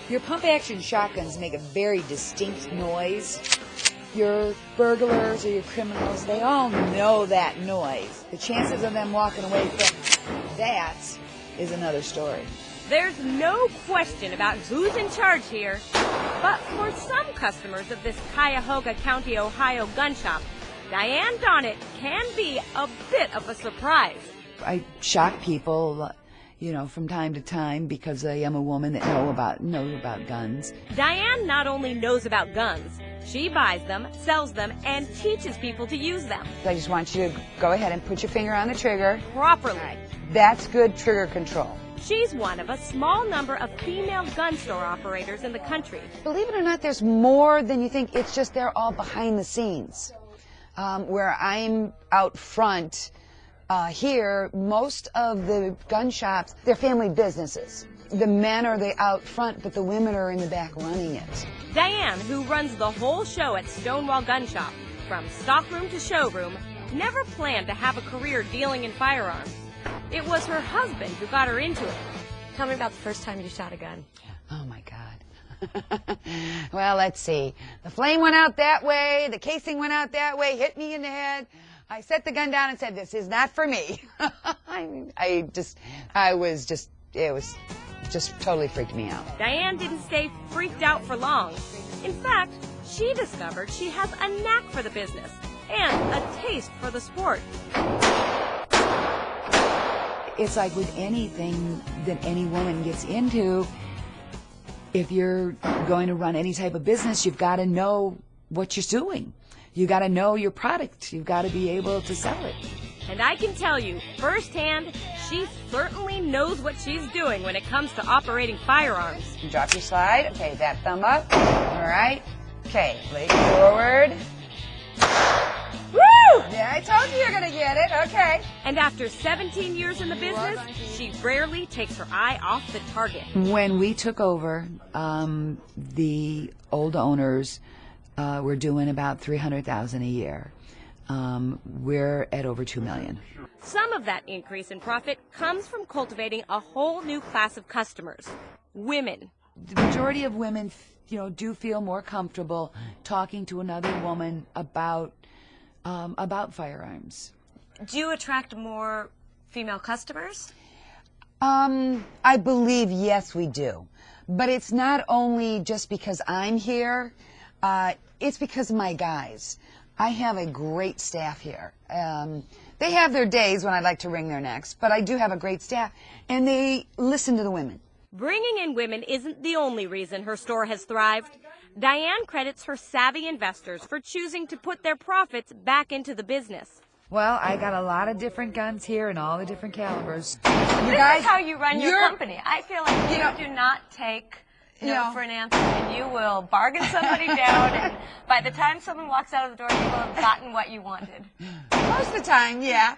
Your pump-action shotguns make a very distinct noise. Your burglars or your criminals, they all know that noise. The chances of them walking away from that is another story. There's no question about who's in charge here. But for some customers of this Cuyahoga County, Ohio gun shop, Diane Donnet can be a bit of a surprise. I shock people, from time to time because I am a woman that knows about guns. Diane not only knows about guns, she buys them, sells them, and teaches people to use them. I just want you to go ahead and put your finger on the trigger. Properly. That's good trigger control. She's one of a small number of female gun store operators in the country. Believe it or not, there's more than you think. It's just they're all behind the scenes. Where I'm out front, here, most of the gun shops, they're family businesses. The men are out front, but the women are in the back running it. Diane, who runs the whole show at Stonewall Gun Shop, from stockroom to showroom, never planned to have a career dealing in firearms. It was her husband who got her into it. Tell me about the first time you shot a gun. Oh, my God. Well, let's see. The flame went out that way, the casing went out that way, hit me in the head. I set the gun down and said, "This is not for me." It was just totally freaked me out. Diane didn't stay freaked out for long. In fact, she discovered she has a knack for the business and a taste for the sport. It's like with anything that any woman gets into, if you're going to run any type of business, you've got to know what you're doing. You've got to know your product. You've got to be able to sell it. And I can tell you, firsthand, she certainly knows what she's doing when it comes to operating firearms. You drop your slide. Okay, that thumb up. All right. Okay, leg forward. Woo! Yeah, I told you you're going to get it. Okay. And after 17 years in the business, she rarely takes her eye off the target. When we took over, the old owners were doing about $300,000 a year. We're at over $2 million. Some of that increase in profit comes from cultivating a whole new class of customers, women. The majority of women, do feel more comfortable talking to another woman about firearms. Do you attract more female customers? I believe yes, we do. But it's not only just because I'm here. It's because of my guys. I have a great staff here. They have their days when I'd like to wring their necks, but I do have a great staff, and they listen to the women. Bringing in women isn't the only reason her store has thrived. Diane credits her savvy investors for choosing to put their profits back into the business. Well, I got a lot of different guns here and all the different calibers. This is how you run your company. I feel like you do not take no for an answer, and you will bargain somebody down, and by the time someone walks out of the door, you will have gotten what you wanted. Most of the time, yeah.